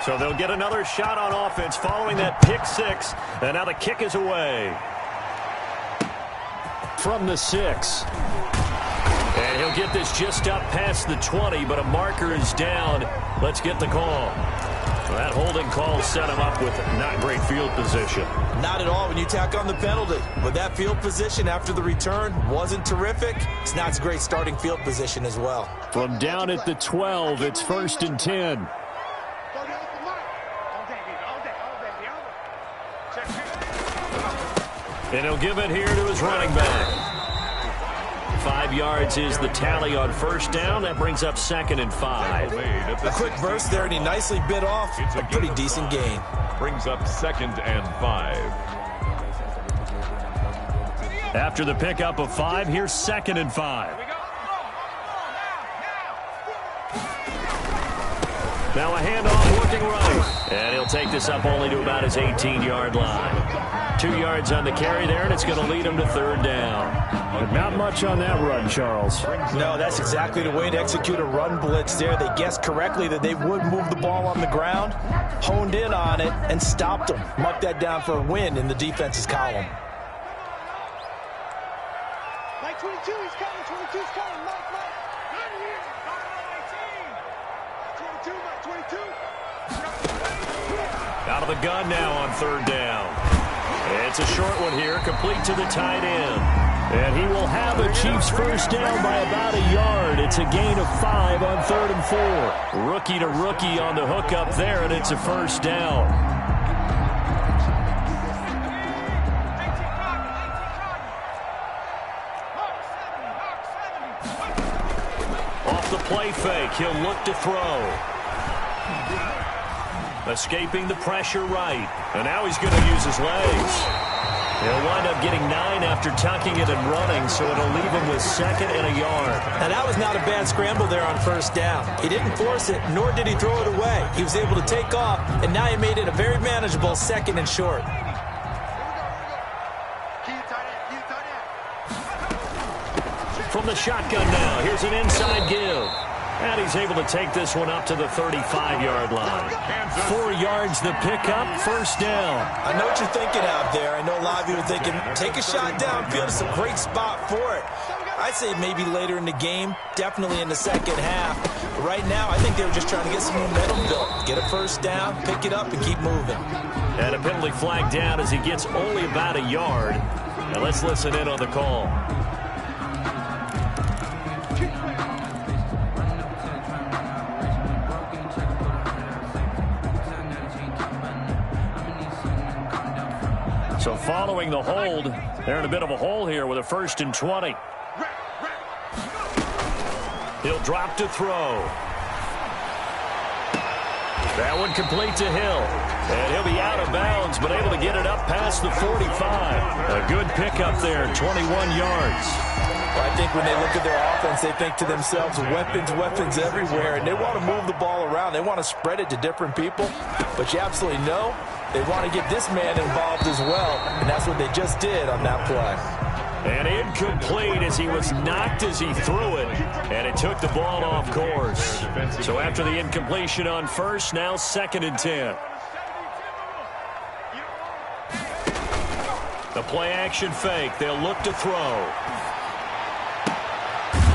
So they'll get another shot on offense following that pick six. And now the kick is away. From the 6. And he'll get this just up past the 20, but a marker is down. Let's get the call. Well, that holding call set him up with not great field position. Not at all when you tack on the penalty. But that field position after the return wasn't terrific. It's not a great starting field position as well. From down at the 12, it's 1st and 10. And he'll give it here to his running back. 5 yards is the tally on 1st down. That brings up 2nd and 5. A quick burst there, and he nicely bit off a pretty decent gain. Brings up 2nd and 5. After the pickup of 5, here's 2nd and 5. Now a handoff working right. And he'll take this up only to about his 18-yard line. 2 yards on the carry there, and it's going to lead him to 3rd down. But not much on that run, Charles. No, that's exactly the way to execute a run blitz there. They guessed correctly that they would move the ball on the ground, honed in on it, and stopped them. Marked that down for a win in the defense's column. Mike 22, he's coming. 22's coming. Mike. 22, Mike 22. Out of the gun now on 3rd down. It's a short one here, complete to the tight end. And he will have a Chiefs 1st down by about a yard. It's a gain of 5 on 3rd and 4. Rookie to rookie on the hook up there, and it's a 1st down. Off the play fake, he'll look to throw. Escaping the pressure right. And now he's going to use his legs. He'll wind up getting 9 after tucking it and running, so it'll leave him with 2nd and a yard. Now, that was not a bad scramble there on 1st down. He didn't force it, nor did he throw it away. He was able to take off, and now he made it a very manageable 2nd and short. From the shotgun now, here's an inside give. And he's able to take this one up to the 35-yard line. 4 yards the pickup, 1st down. I know what you're thinking out there. I know a lot of you are thinking, take a shot downfield. It's a great spot for it. I'd say maybe later in the game, definitely in the 2nd half. But right now, I think they were just trying to get some momentum built. Get a 1st down, pick it up, and keep moving. And a penalty flag down as he gets only about a yard. Now let's listen in on the call. So following the hold, they're in a bit of a hole here with a 1st and 20. He'll drop to throw. That one complete to Hill. And he'll be out of bounds, but able to get it up past the 45. A good pickup there, 21 yards. Well, I think when they look at their offense, they think to themselves, weapons everywhere, and they want to move the ball around. They want to spread it to different people, but you absolutely know they want to get this man involved as well, and that's what they just did on that play. And incomplete as he was knocked as he threw it, and it took the ball off course. So after the incompletion on 1st, now 2nd and 10. The play action fake. They'll look to throw.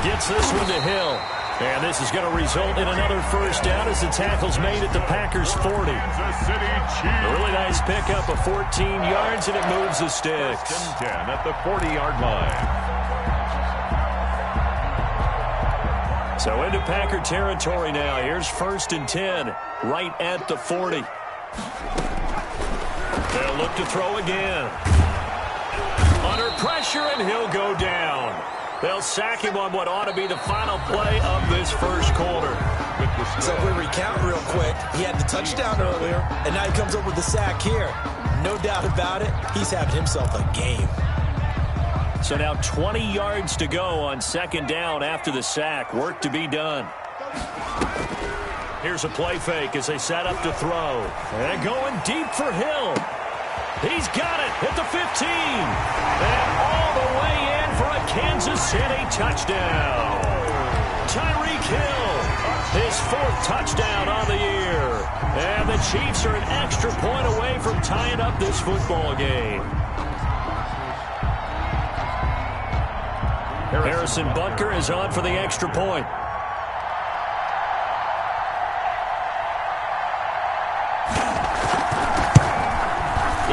Gets this one to Hill. And this is going to result in another 1st down as the tackle's made at the Packers' 40. A really nice pickup of 14 yards, and it moves the sticks. 1st and 10 at the 40-yard line. So into Packer territory now. Here's 1st and 10, right at the 40. They'll look to throw again. Under pressure, and he'll go down. They'll sack him on what ought to be the final play of this 1st quarter. So if we recount real quick, he had the touchdown earlier, and now he comes up with the sack here. No doubt about it, he's having himself a game. So now 20 yards to go on 2nd down after the sack. Work to be done. Here's a play fake as they set up to throw. And going deep for Hill. He's got it at the 15. And all the way in for a Kansas City touchdown. Tyreek Hill, his 4th touchdown on the year. And the Chiefs are an extra point away from tying up this football game. Harrison Butker is on for the extra point.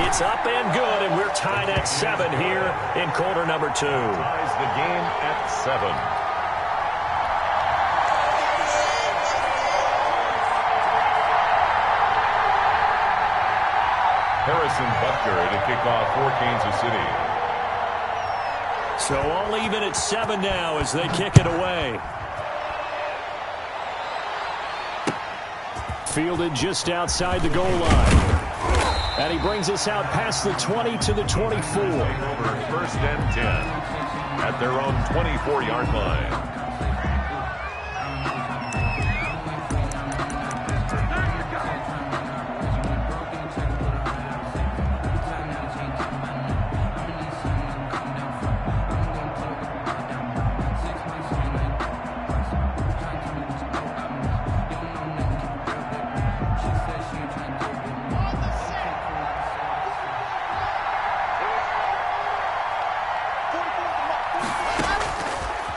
It's up and good, and we're tied at 7 here in quarter number 2. Ties the game at 7. Harrison Butker to kick off for Kansas City. So all even at 7 now as they kick it away. Fielded just outside the goal line. And he brings us out past the 20 to the 24. Over 1st and 10 at their own 24-yard line.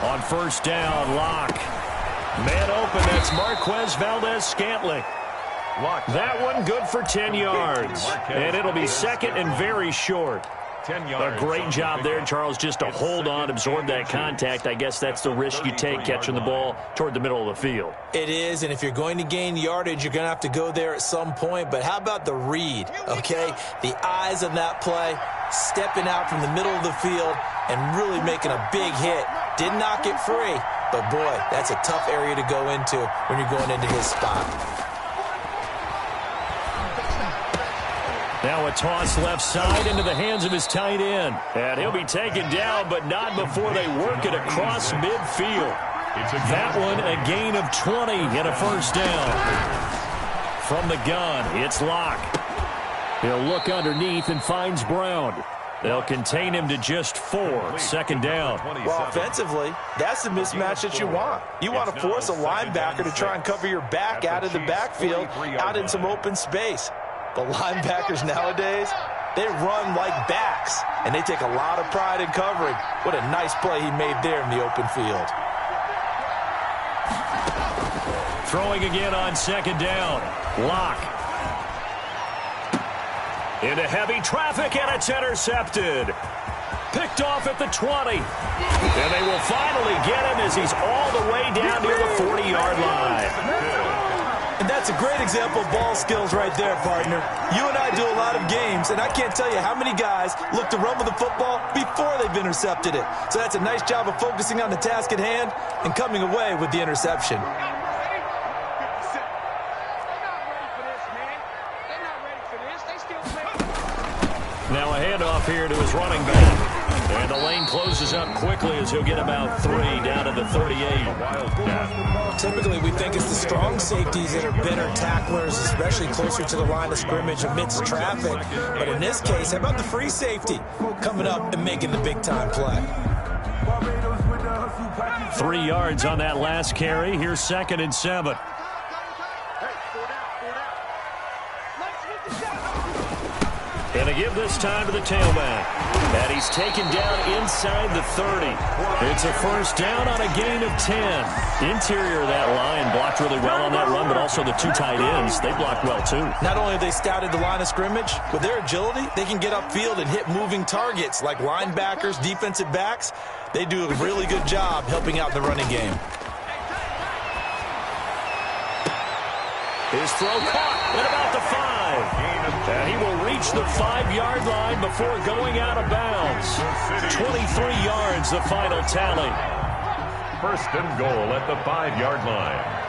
On 1st down, Locke. Man open, that's Marquez Valdez-Scantling. That one good for 10 yards. And it'll be 2nd and very short. 10 yards. A great job there, Charles, just to hold on, absorb that contact. I guess that's the risk you take catching the ball toward the middle of the field. It is, and if you're going to gain yardage, you're going to have to go there at some point. But how about the read, okay? The eyes of that play, stepping out from the middle of the field and really making a big hit. Did not get free, but boy, that's a tough area to go into when you're going into his spot. Now a toss left side into the hands of his tight end. And he'll be taken down, but not before they work it across midfield. That one a gain of 20 and a 1st down. From the gun, it's Locke. He'll look underneath and finds Brown. They'll contain him to just 4. 2nd down. Well, offensively, that's the mismatch that you want. You want to force a linebacker to try and cover your back out of the backfield, out in some open space. The linebackers nowadays, they run like backs, and they take a lot of pride in covering. What a nice play he made there in the open field. Throwing again on 2nd down. Locke. Into heavy traffic, and it's intercepted. Picked off at the 20. And they will finally get him as he's all the way down near the 40-yard line. And that's a great example of ball skills right there, partner. You and I do a lot of games, and I can't tell you how many guys look to run with the football before they've intercepted it. So that's a nice job of focusing on the task at hand and coming away with the interception. Now a handoff here to his running back. And the lane closes up quickly as he'll get about 3 down to the 38. Typically, we think it's the strong safeties that are better tacklers, especially closer to the line of scrimmage amidst traffic. But in this case, how about the free safety coming up and making the big-time play? 3 yards on that last carry. Here's 2nd and 7. And they give this time to the tailback. And he's taken down inside the 30. It's a 1st down on a gain of 10. Interior of that line blocked really well on that run, but also the 2 tight ends, they blocked well too. Not only have they scouted the line of scrimmage, with their agility, they can get upfield and hit moving targets like linebackers, defensive backs. They do a really good job helping out the running game. His throw caught at about the 5. And he will reach the 5-yard line before going out of bounds. 23 yards, the final tally. 1st and goal at the 5-yard line.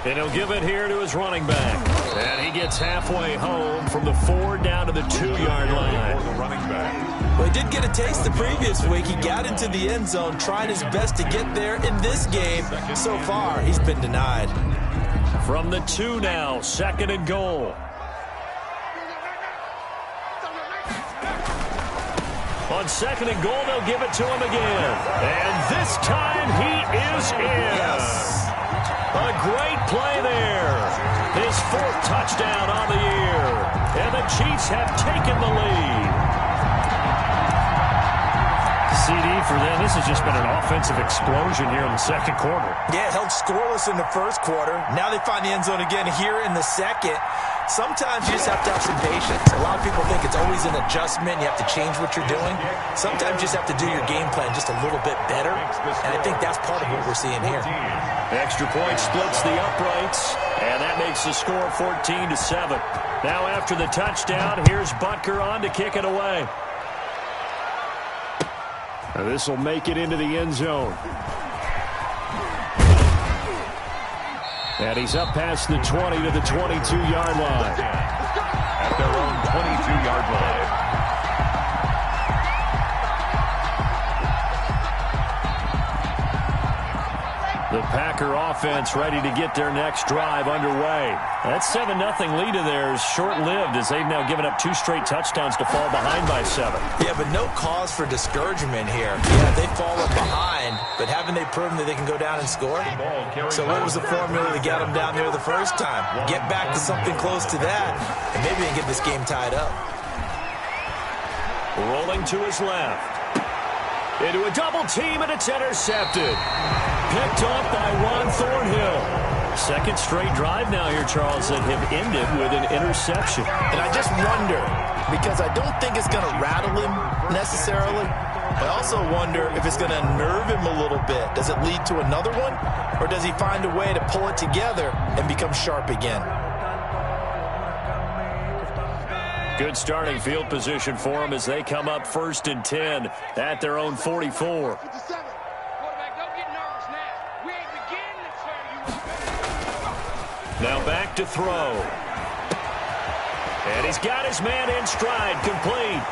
And he'll give it here to his running back. And he gets halfway home from the 4 down to the 2-yard line. For the running back. Well, he did get a taste the previous week. He got into the end zone, trying his best to get there in this game. So far, he's been denied. From the 2 now, 2nd and goal. On second and goal, they'll give it to him again. And this time he is in. Yes. A great play there. His 4th touchdown on the year. And the Chiefs have taken the lead. CD for them. This has just been an offensive explosion here in the second quarter. Yeah, held scoreless in the first quarter. Now they find the end zone again here in the second. Sometimes you just have to have some patience. A lot of people think it's always an adjustment. You have to change what you're doing. Sometimes you just have to do your game plan just a little bit better. And I think that's part of what we're seeing here. Extra point splits the uprights, and that makes the score 14-7. Now after the touchdown, here's Butker on to kick it away. This will make it into the end zone. And he's up past the 20 to the 22-yard line. At their own 22-yard line. The Packer offense ready to get their next drive underway. That 7-0 lead of theirs short-lived as they've now given up 2 straight touchdowns to fall behind by 7. Yeah, but no cause for discouragement here. Yeah, they've fallen behind, but haven't they proven that they can go down and score? So what was the formula to get them down there the first time? Get back to something close to that, and maybe they can get this game tied up. Rolling to his left. Into a double team, and it's intercepted. Picked off by Juan Thornhill. Second straight drive now here, Charles, that have ended with an interception. And I just wonder, because I don't think it's going to rattle him necessarily, but I also wonder if it's going to unnerve him a little bit. Does it lead to another one, or does he find a way to pull it together and become sharp again? Good starting field position for them as they come up 1st and 10 at their own 44. Now back to throw. And he's got his man in stride, complete.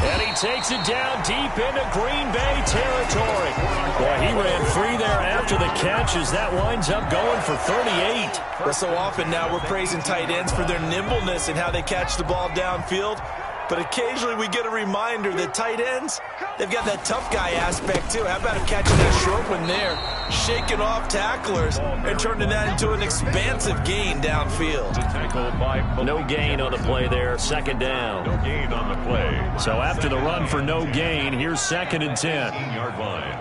And he takes it down deep into Green Bay territory. Boy, he ran free there after the catch as that winds up going for 38. But so often now we're praising tight ends for their nimbleness and how they catch the ball downfield. But occasionally we get a reminder that tight ends, they've got that tough guy aspect too. How about him catching that short one there, shaking off tacklers, and turning that into an expansive gain downfield. No gain on the play there, 2nd down. No gain on the play. So after the run for no gain, here's 2nd and 10. 18-yard line.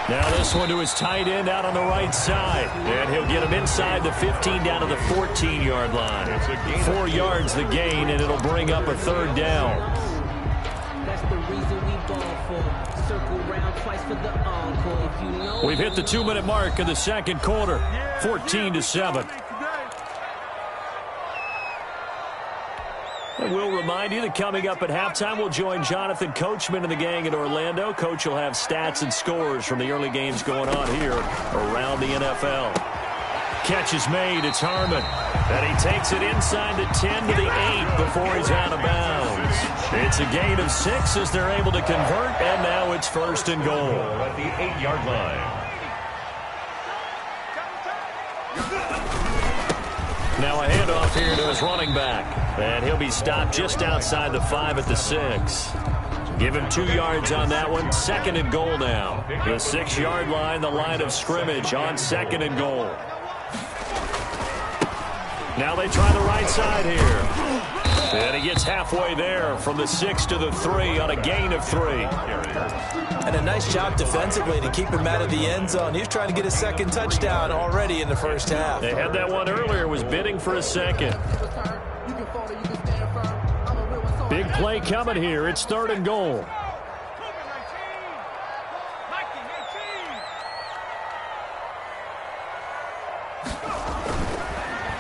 Now this one to his tight end out on the right side. And he'll get him inside the 15 down to the 14-yard line. 4 yards the gain, and it'll bring up a 3rd down. That's the reason we ball for. Circle round twice for the encore. You know We've hit the 2-minute mark of the second quarter. 14-7. And we'll remind you that coming up at halftime, we'll join Jonathan Coachman and the gang in Orlando. Coach will have stats and scores from the early games going on here around the NFL. Catch is made. It's Harmon. And he takes it inside the 10 to the 8 before he's out of bounds. It's a gain of 6 as they're able to convert, and now it's 1st and goal. At the 8-yard line. Now a handoff here to his running back. And he'll be stopped just outside the 5 at the 6. Give him 2 yards on that one. 2nd and goal now. The 6-yard line, the line of scrimmage on 2nd and goal. Now they try the right side here. And he gets halfway there from the 6 to the 3 on a gain of 3. And a nice job defensively to keep him out of the end zone. He was trying to get a 2nd touchdown already in the first half. They had that one earlier, was bidding for a 2nd. Big play coming here. It's 3rd and goal.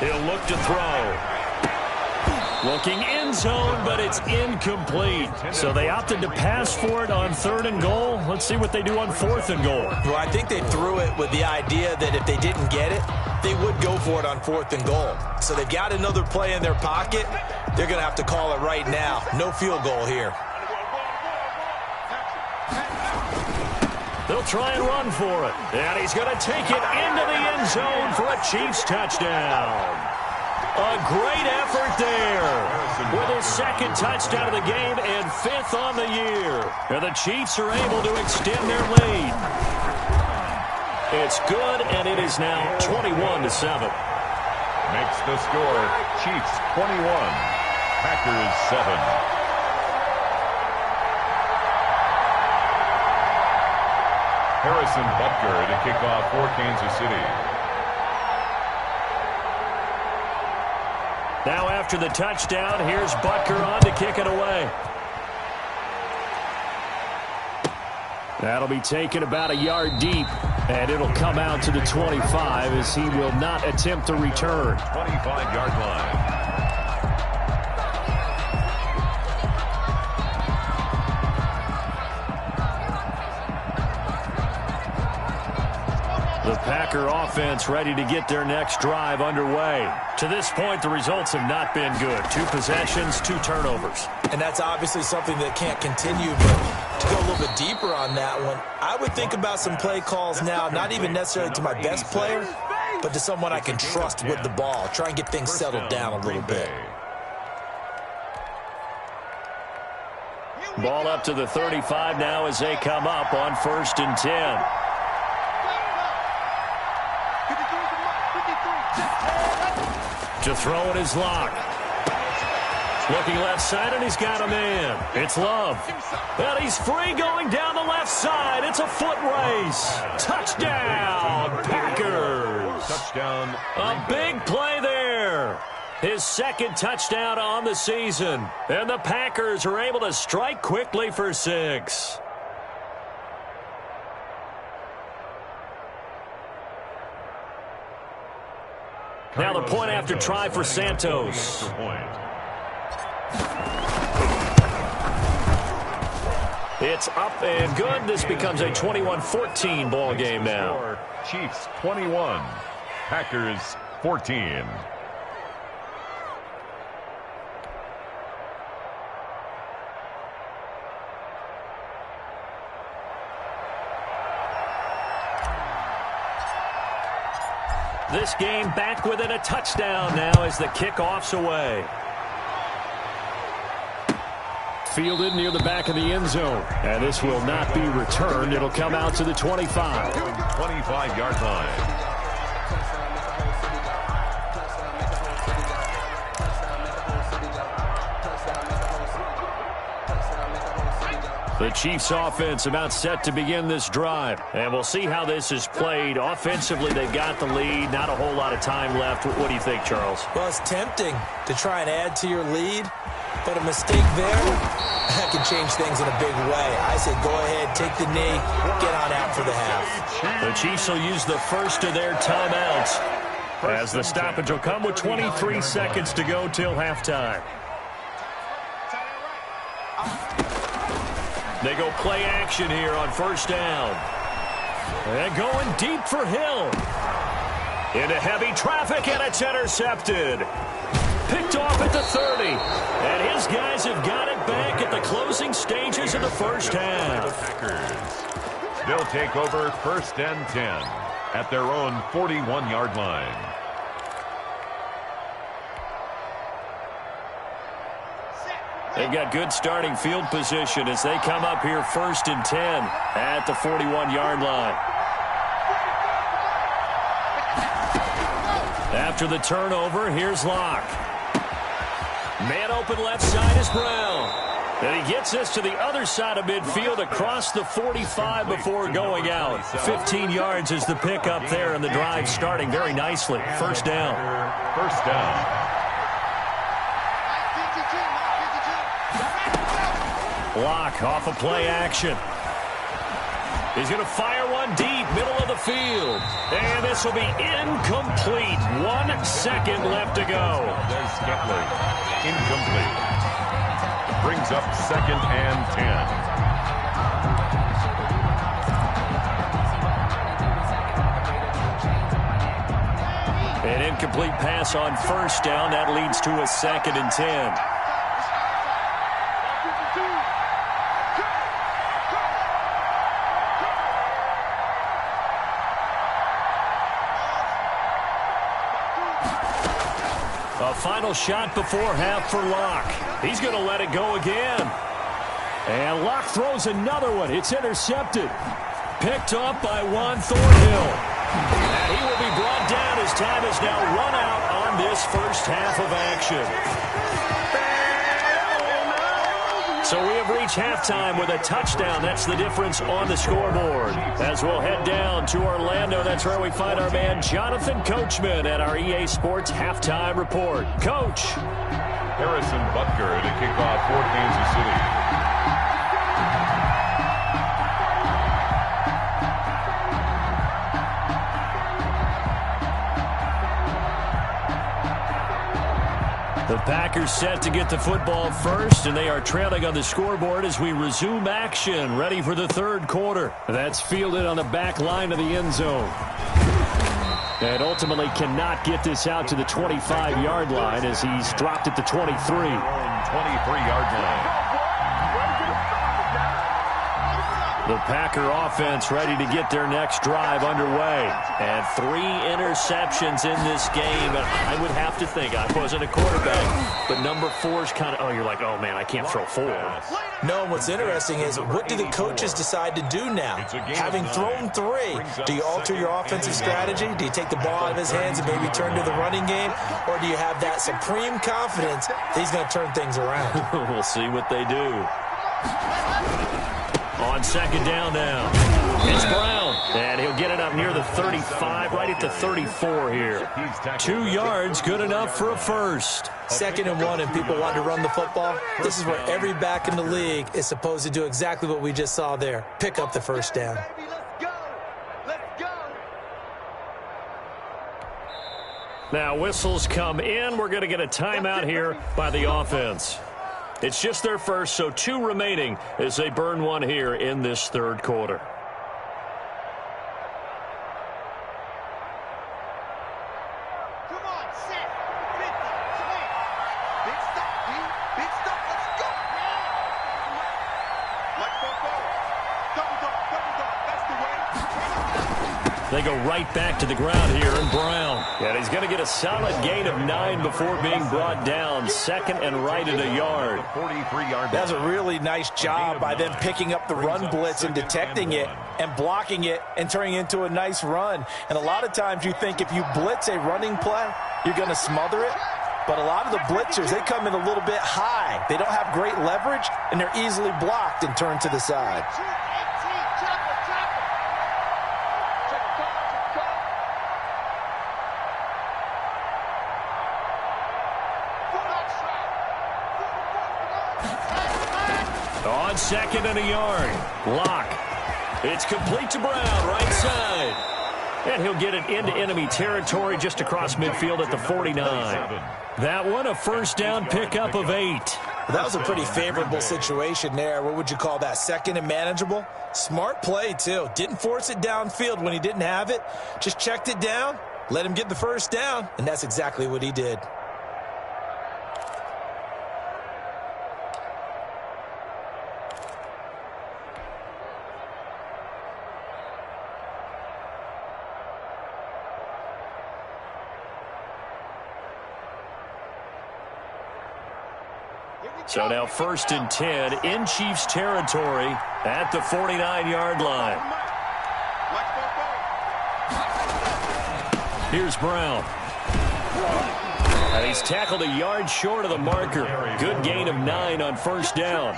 He'll look to throw. Looking end zone, but it's incomplete. So they opted to pass for it on 3rd and goal. Let's see what they do on 4th and goal. Well, I think they threw it with the idea that if they didn't get it, they would go for it on 4th and goal. So they've got another play in their pocket. They're going to have to call it right now. No field goal here. They'll try and run for it. And he's going to take it into the end zone for a Chiefs touchdown. A great effort there with his second touchdown of the game and 5th on the year. And the Chiefs are able to extend their lead. It's good, and it is now 21-7. Makes the score Chiefs 21, Packers 7. Harrison Butker to kick off for Kansas City. Now after the touchdown, here's Butker on to kick it away. That'll be taken about a yard deep, and it'll come out to the 25 as he will not attempt to return. 25-yard line. The Packer offense ready to get their next drive underway. To this point, the results have not been good. 2 possessions, 2 turnovers. And that's obviously something that can't continue, but to go a little bit deeper on that one, I would think about some play calls now, not even necessarily to my best player, but to someone I can trust with the ball. Try and get things settled down a little bit. Ball up to the 35 now as they come up on 1st and 10. To throw it is Locke. Looking left side, and he's got a man. It's Love. And he's free going down the left side. It's a foot race. Touchdown, Packers. Touchdown. A big play there. His second touchdown on the season. And the Packers are able to strike quickly for 6. Now the point after try for Santos. It's up and good. This becomes a 21-14 ball game now. Chiefs 21, Packers 14. This game back within a touchdown now as the kickoff's away. Fielded near the back of the end zone. And this will not be returned. It'll come out to the 25. 25-yard line. The Chiefs offense about set to begin this drive. And we'll see how this is played. Offensively, they've got the lead. Not a whole lot of time left. What do you think, Charles? Well, it's tempting to try and add to your lead, but a mistake there, that can change things in a big way. I say go ahead, take the knee, get on out for the half. The Chiefs will use the first of their timeouts as the stoppage will come with 23 seconds to go till halftime. They go play action here on 1st down. And going deep for Hill. Into heavy traffic, and it's intercepted. Picked off at the 30. And his guys have got it back at the closing stages of the first half. Packers. They'll take over 1st and 10 at their own 41-yard line. They've got good starting field position as they come up here 1st and 10 at the 41-yard line. After the turnover, here's Locke. Man open left side is Brown. And he gets this to the other side of midfield across the 45 before going out. 15 yards is the pickup there, and the drive starting very nicely. 1st down. 1st down. Locke off of play action. He's going to fire one deep, middle of the field. And this will be incomplete. 1 second left to go. There's Scantling. Incomplete. Brings up 2nd and 10. An incomplete pass on 1st down. That leads to a 2nd and 10. A final shot before half for Locke. He's going to let it go again. And Locke throws another one. It's intercepted. Picked up by Juan Thornhill. And he will be brought down as time is now run out on this first half of action. So we have reached halftime with a touchdown. That's the difference on the scoreboard. As we'll head down to Orlando, that's where we find our man Jonathan Coachman at our EA Sports Halftime Report. Coach. Harrison Butker to kick off for Kansas City. The Packers set to get the football first, and they are trailing on the scoreboard as we resume action, ready for the third quarter. That's fielded on the back line of the end zone. And ultimately cannot get this out to the 25-yard line as he's dropped at the 23. 23-yard line. The Packer offense ready to get their next drive underway. And 3 interceptions in this game. And I would have to think, I wasn't a quarterback, but number 4 is kind of, oh, you're like, oh, man, I can't throw 4. No, what's interesting is what do the coaches decide to do now? Having thrown 3, do you alter your offensive strategy? Do you take the ball out of his hands and maybe turn to the running game? Or do you have that supreme confidence that he's going to turn things around? We'll see what they do. On second down now, it's Brown, and he'll get it up near the 35, right at the 34 here. 2 yards, good enough for a first. 2nd and 1, and people want to run the football. This is where every back in the league is supposed to do exactly what we just saw there. Pick up the first down. Now whistles come in. We're going to get a timeout here by the offense. It's just their first, so 2 remaining as they burn 1 here in this third quarter. Come on, set, 50, swing. Big stop, D. Big stop, let's go. Like double dog, that's the way. They go right back to the ground here, and Brown. And he's going to get a solid gain of 9 before being brought down. 2nd and right at a yard. 43-yard. That's a really nice job by them picking up the run blitz and detecting it and blocking it and turning it into a nice run. And a lot of times you think if you blitz a running play, you're going to smother it. But a lot of the blitzers, they come in a little bit high. They don't have great leverage, and they're easily blocked and turned to the side. On 2nd and a yard, Locke. It's complete to Brown, right side. And he'll get it into enemy territory just across midfield at the 49. That one, a first down pickup of 8. That was a pretty favorable situation there. What would you call that? 2nd and manageable? Smart play, too. Didn't force it downfield when he didn't have it. Just checked it down, let him get the first down, and that's exactly what he did. So now 1st and 10 in Chiefs territory at the 49-yard line. Here's Brown. And he's tackled a yard short of the marker. Good gain of 9 on first down.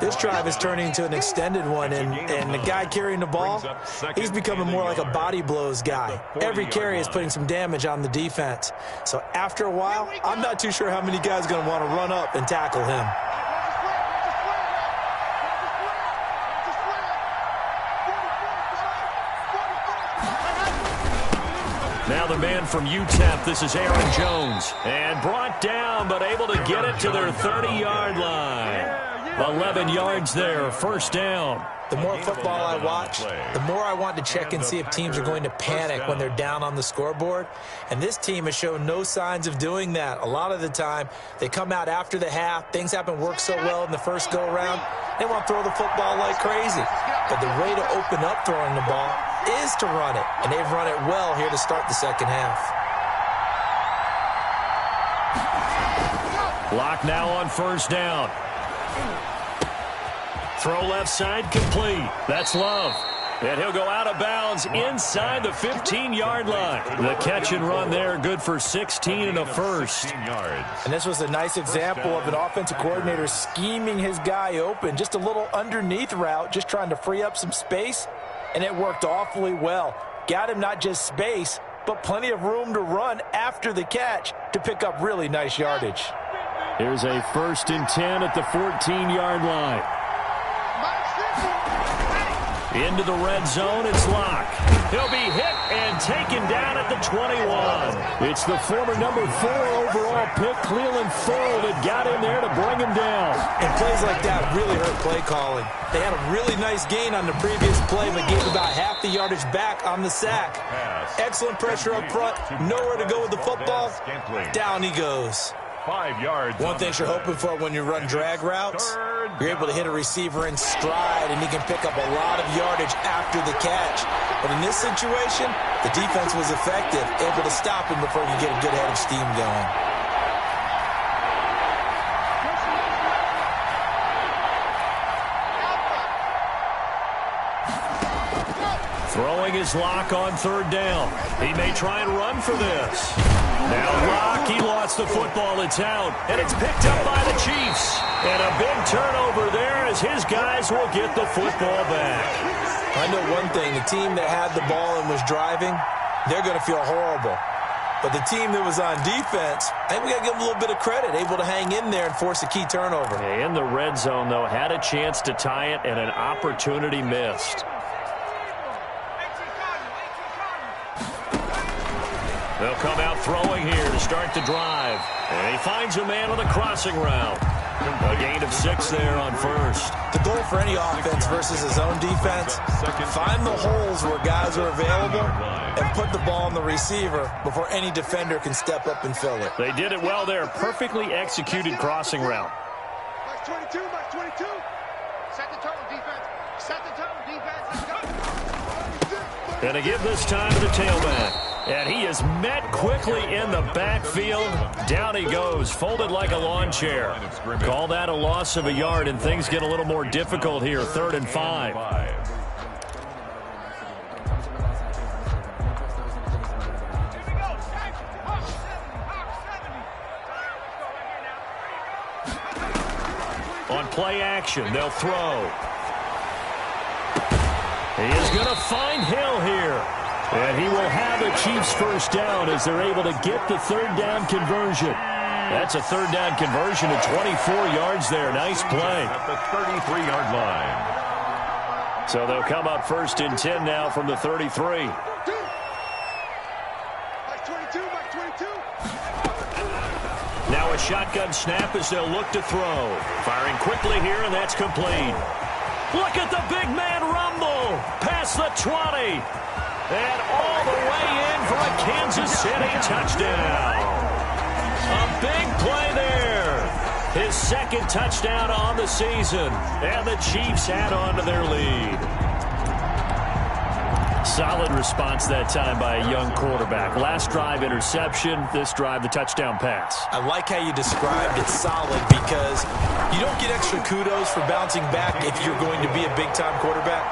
This drive is turning into an extended one, and the guy carrying the ball, he's becoming more like a body blows guy. Every carry is putting some damage on the defense. So after a while, I'm not too sure how many guys are going to want to run up and tackle him. Now the man from UTEP, this is Aaron Jones. And brought down, but able to get it to their 30-yard line. 11 yards there, first down. The more football I watch, the more I want to check and see if teams are going to panic when they're down on the scoreboard. And this team has shown no signs of doing that. A lot of the time, they come out after the half. Things haven't worked so well in the first go-around. They want to throw the football like crazy. But the way to open up throwing the ball is to run it. And they've run it well here to start the second half. Lock now on first down. Throw left side complete. That's Love. And he'll go out of bounds inside the 15-yard line. The catch and run there, good for 16 and a first. And this was a nice example of an offensive coordinator scheming his guy open. Just a little underneath route, just trying to free up some space, and it worked awfully well. Got him not just space, but plenty of room to run after the catch to pick up really nice yardage. Here's a 1st and 10 at the 14-yard line. Into the red zone, it's Locke. He'll be hit and taken down at the 21. It's the former number 4 overall pick, Cleveland Full, that got in there to bring him down. And plays like that really hurt play calling. They had a really nice gain on the previous play, but gave about half the yardage back on the sack. Excellent pressure up front, nowhere to go with the football. Down he goes. 5 yards. One thing you're hoping for when you run drag routes, you're able to hit a receiver in stride, and he can pick up a lot of yardage after the catch. But in this situation, the defense was effective, able to stop him before he could get a good head of steam going. Throwing his Lock on 3rd down. He may try and run for this. Now Lock, he lost the football. It's out, and it's picked up by the Chiefs. And a big turnover there as his guys will get the football back. I know one thing. The team that had the ball and was driving, they're going to feel horrible. But the team that was on defense, I think we got to give them a little bit of credit, able to hang in there and force a key turnover. In the red zone, though, had a chance to tie it, and an opportunity missed. They'll come out throwing here to start the drive. And he finds a man on the crossing route. A gain of 6 there on 1st. The goal for any offense versus his own defense, find the holes where guys are available and put the ball on the receiver before any defender can step up and fill it. They did it well there. Perfectly executed crossing route. Box 22, box 22. Set the tone, defense. Set the tone, defense. Let's go. And to give this time to the tailback. And he is met quickly in the backfield. Down he goes, folded like a lawn chair. Call that a loss of a yard, and things get a little more difficult here. 3rd and 5. On play action, they'll throw. He is going to find Hill here. And he will have a Chiefs 1st down as they're able to get the 3rd down conversion. That's a 3rd down conversion of 24 yards there. Nice play. At the 33-yard line. So they'll come up 1st and 10 now from the 33. Now a shotgun snap as they'll look to throw. Firing quickly here, and that's complete. Look at the big man rumble. Past the 20. And all the way in for a Kansas City touchdown. A big play there. His 2nd touchdown on the season. And the Chiefs add on to their lead. Solid response that time by a young quarterback. Last drive, interception. This drive, the touchdown pass. I like how you described it solid, because you don't get extra kudos for bouncing back if you're going to be a big-time quarterback.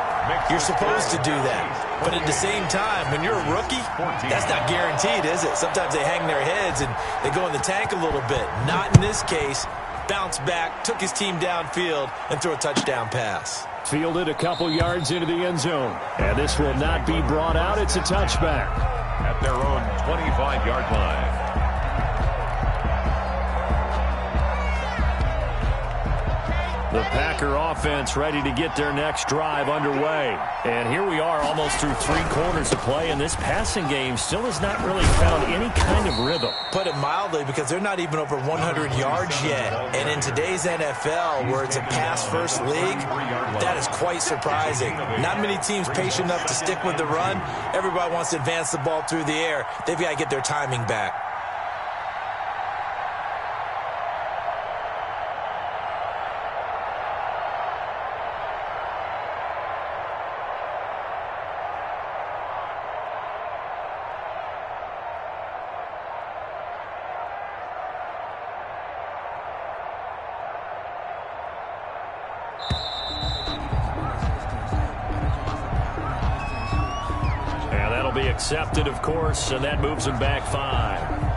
You're supposed to do that. But at the same time, when you're a rookie, that's not guaranteed, is it? Sometimes they hang their heads and they go in the tank a little bit. Not in this case. Bounced back, took his team downfield, and threw a touchdown pass. Fielded a couple yards into the end zone. And this will not be brought out. It's a touchback. At their own 25-yard line. The Packer offense ready to get their next drive underway. And here we are almost through 3 quarters of play, and this passing game still has not really found any kind of rhythm. Put it mildly, because they're not even over 100 yards yet. And in today's NFL, where it's a pass-first league, that is quite surprising. Not many teams patient enough to stick with the run. Everybody wants to advance the ball through the air. They've got to get their timing back. be accepted, of course, and that moves him back 5.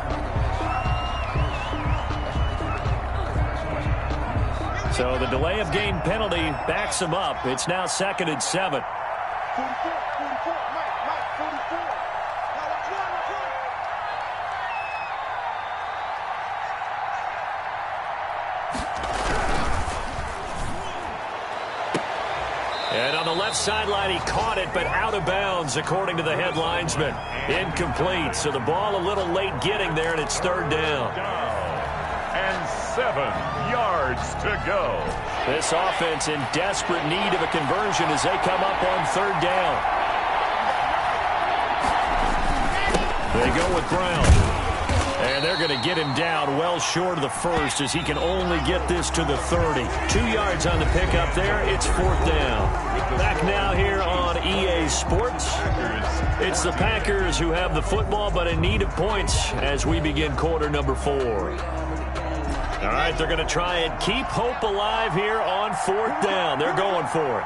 So the delay of game penalty backs him up. It's now 2nd and 7. 44, 44, Mike, 44. Now let's run. And on the left sideline, he caught it, but out of bounds, according to the head linesman. Incomplete, so the ball a little late getting there, and it's 3rd down. And 7 yards to go. This offense in desperate need of a conversion as they come up on 3rd down. They go with Brown. And they're going to get him down well short of the 1st as he can only get this to the 30. 2 yards on the pickup there. It's 4th down. Back now here on EA Sports. It's the Packers who have the football but in need of points as we begin quarter number 4. All right, they're going to try and keep hope alive here on 4th down. They're going for it.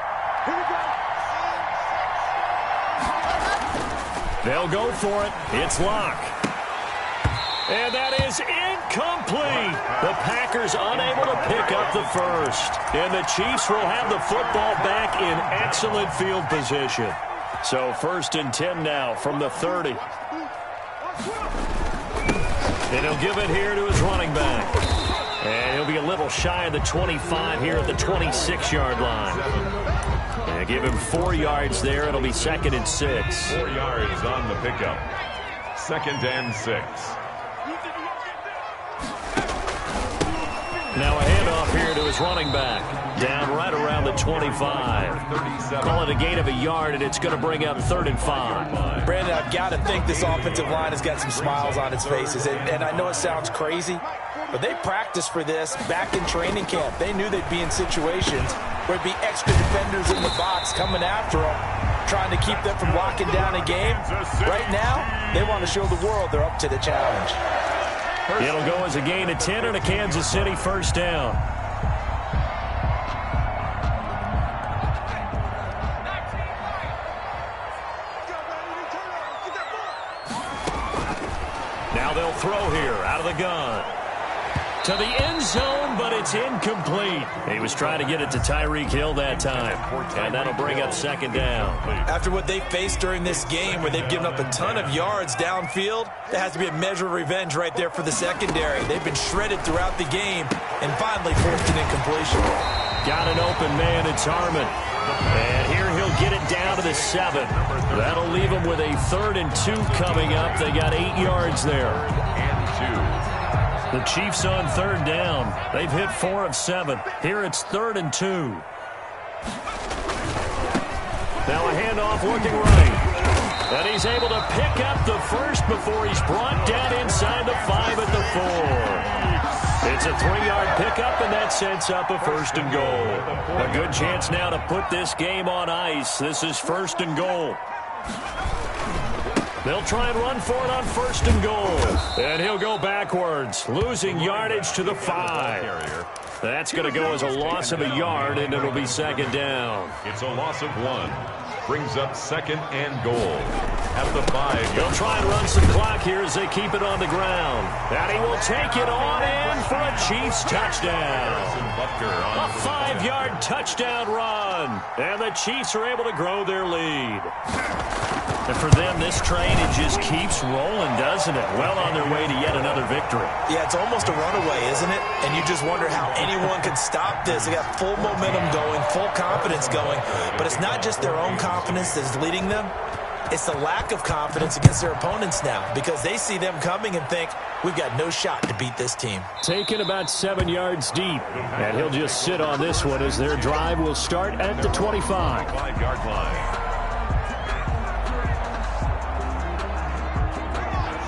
They'll go for it. It's Locke. And that is incomplete. The Packers unable to pick up the 1st. And the Chiefs will have the football back in excellent field position. So 1st and 10 now from the 30. And he'll give it here to his running back. And he'll be a little shy of the 25 here at the 26-yard line. And give him 4 yards there. It'll be 2nd and 6. 4 yards on the pickup. 2nd and 6. Now a handoff here to his running back. Down right around the 25. Call it a gain of a yard, and it's going to bring up 3rd and 5. Brandon, I've got to think this offensive line has got some smiles on its faces. And I know it sounds crazy, but they practiced for this back in training camp. They knew they'd be in situations where it'd be extra defenders in the box coming after them, trying to keep them from locking down a game. Right now, they want to show the world they're up to the challenge. It'll go as a gain of 10 and a Kansas City 1st down. Now they'll throw here out of the gun. To the end zone, but it's incomplete. He was trying to get it to Tyreek Hill that time. And that'll bring up 2nd down. After what they faced during this game where they've given up a ton of yards downfield, there has to be a measure of revenge right there for the secondary. They've been shredded throughout the game and finally forced an incompletion. Got an open man. It's Harmon. And here he'll get it down to the 7. That'll leave him with a 3rd and 2 coming up. They got 8 yards there. And 2. The Chiefs on 3rd down. They've hit 4 of 7. Here it's 3rd and 2. Now a handoff looking right. And he's able to pick up the 1st before he's brought down inside the 5 at the 4. It's a 3-yard pickup, and that sets up a 1st and goal. A good chance now to put this game on ice. This is 1st and goal. They'll try and run for it on 1st and goal. And he'll go backwards, losing yardage to the 5. That's going to go as a loss of a yard, and it'll be 2nd down. It's a loss of 1. Brings up 2nd and goal at the 5. They'll try and run some clock here as they keep it on the ground. And he will take it on in for a Chiefs touchdown. A 5-yard touchdown run. And the Chiefs are able to grow their lead. And for them, this train, it just keeps rolling, doesn't it? Well on their way to yet another victory. Yeah, it's almost a runaway, isn't it? And you just wonder how anyone can stop this. They got full momentum going, full confidence going. But it's not just their own confidence that's leading them. It's the lack of confidence against their opponents now because they see them coming and think, we've got no shot to beat this team. Taken about 7 yards deep. And he'll just sit on this one as their drive will start at the 25. 5-yard line.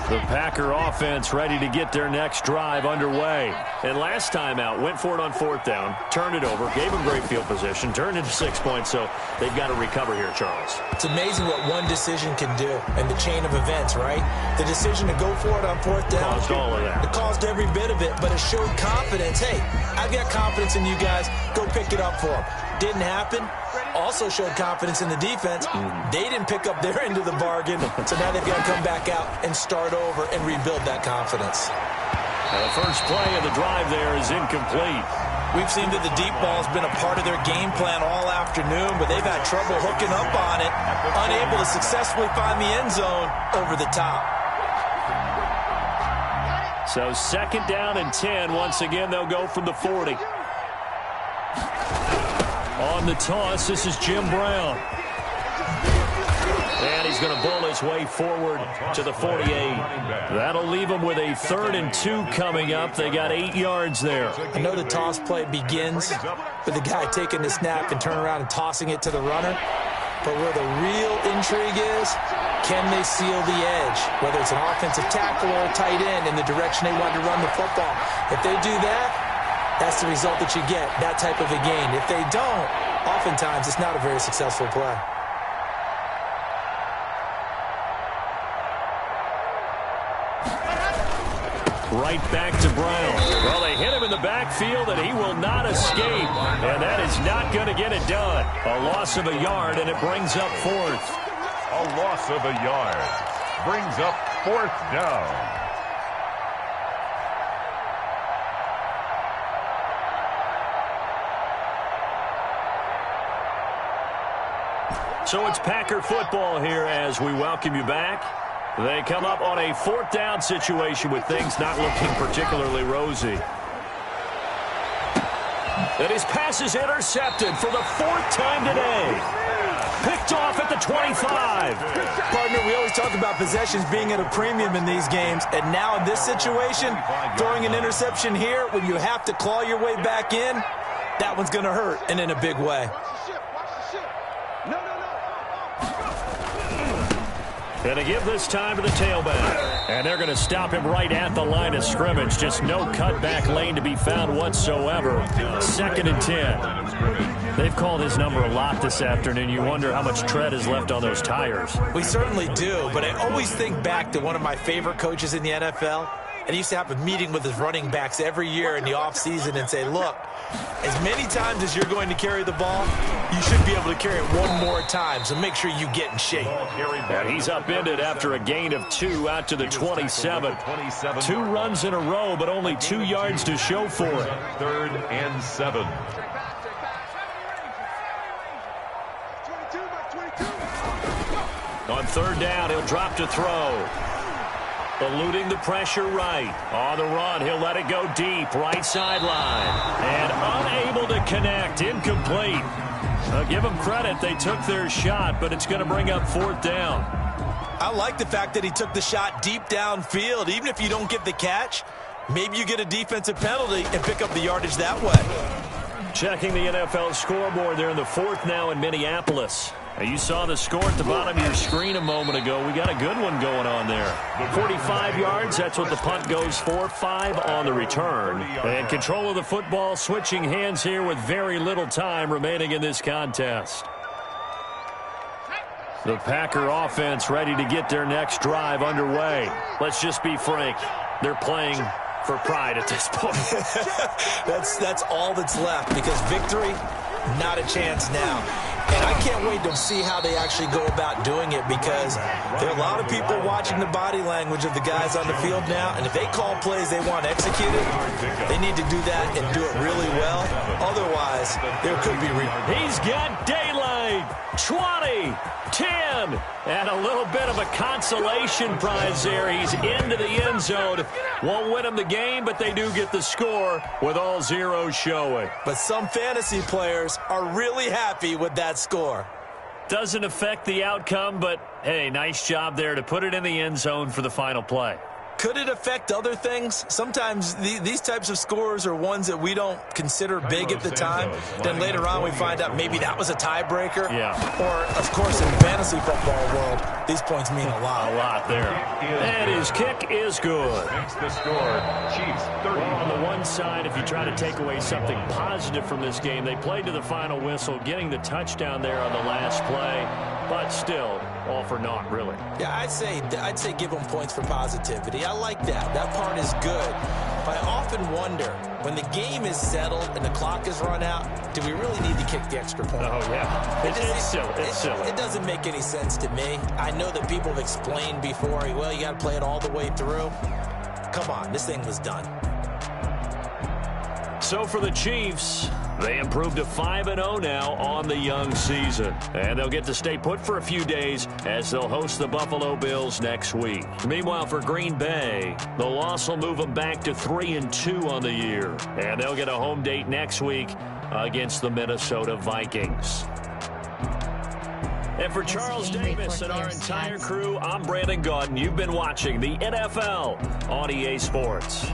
The Packer offense ready to get their next drive underway. And last time out, went for it on 4th down, turned it over, gave them great field position, turned into 6 points, so they've got to recover here, Charles. It's amazing what one decision can do in the chain of events, right? The decision to go for it on 4th down. Caused all of that. It caused every bit of it, but it showed confidence. Hey, I've got confidence in you guys. Go pick it up for them. Didn't happen. also showed confidence in the defense. They didn't pick up their end of the bargain, so now they've got to come back out and start over and rebuild that confidence. The first play of the drive there is incomplete. We've seen that the deep ball has been a part of their game plan all afternoon, but they've had trouble hooking up on it, unable to successfully find the end zone over the top. So 2nd down and 10. Once again, they'll go from the 40. On the toss, this is Jim Brown. And he's going to bowl his way forward to the 48. That'll leave him with a 3rd and 2 coming up. They got 8 yards there. I know the toss play begins with the guy taking the snap and turning around and tossing it to the runner. But where the real intrigue is, can they seal the edge? Whether it's an offensive tackle or a tight end in the direction they want to run the football. If they do that, that's the result that you get, that type of a gain. If they don't, oftentimes it's not a very successful play. Right back to Brown. Well, they hit him in the backfield, and he will not escape. And that is not going to get it done. A loss of a yard, and it brings up 4th. A loss of a yard brings up 4th down. So it's Packer football here as we welcome you back. They come up on a 4th down situation with things not looking particularly rosy. And his pass is intercepted for the 4th time today. Picked off at the 25. Partner, we always talk about possessions being at a premium in these games. And now in this situation, throwing an interception here when you have to claw your way back in, that one's going to hurt, and in a big way. And to give this time to the tailback. And they're going to stop him right at the line of scrimmage. Just no cutback lane to be found whatsoever. 2nd and 10. They've called his number a lot this afternoon. You wonder how much tread is left on those tires. We certainly do, but I always think back to one of my favorite coaches in the NFL. And he used to have a meeting with his running backs every year in the offseason and say, look, as many times as you're going to carry the ball, you should be able to carry it one more time, so make sure you get in shape. And he's upended after a gain of 2 out to the 27. 2 runs in a row, but only 2 yards to show for it. 3rd and 7. On 3rd down, he'll drop to throw. Eluding the pressure right. On the run, he'll let it go deep. Right sideline. And unable to connect. Incomplete. Give them credit. They took their shot, but it's going to bring up 4th down. I like the fact that he took the shot deep downfield. Even if you don't get the catch, maybe you get a defensive penalty and pick up the yardage that way. Checking the NFL scoreboard. They're in the 4th now in Minneapolis. You saw the score at the bottom of your screen a moment ago. We got a good one going on there. 45 yards, that's what the punt goes for. 5 on the return. And control of the football, switching hands here with very little time remaining in this contest. The Packer offense ready to get their next drive underway. Let's just be frank. They're playing for pride at this point. That's all that's left, because victory, not a chance now. And I can't wait to see how they actually go about doing it, because there are a lot of people watching the body language of the guys on the field now, and if they call plays they want executed, they need to do that and do it really well. Otherwise, there could be... He's got daylight. 20, 10, and a little bit of a consolation prize there. He's into the end zone. Won't win them the game, but they do get the score with all zeros showing. But some fantasy players are really happy with that score. Doesn't affect the outcome, but hey, nice job there to put it in the end zone for the final play. Could it affect other things? Sometimes these types of scores are ones that we don't consider big at the time. Then later on we find out maybe that was a tiebreaker. Yeah. Or, of course, in the fantasy football world, these points mean a lot. A lot there. And his kick is good. Makes the score. Chiefs 30. Well, on the one side, if you try to take away something positive from this game, they played to the final whistle, getting the touchdown there on the last play. But still, all for naught, really. Yeah, I'd say give them points for positivity. I like that. That part is good. But I often wonder, when the game is settled and the clock is run out, do we really need to kick the extra point? Oh, yeah. It's silly. It's silly. It doesn't make any sense to me. I know that people have explained before, well, you got to play it all the way through. Come on, this thing was done. So for the Chiefs, they improved to 5-0 now on the young season. And they'll get to stay put for a few days as they'll host the Buffalo Bills next week. Meanwhile, for Green Bay, the loss will move them back to 3-2 on the year. And they'll get a home date next week against the Minnesota Vikings. And for Charles Davis and our entire crew, I'm Brandon Gaudin. You've been watching the NFL on EA Sports.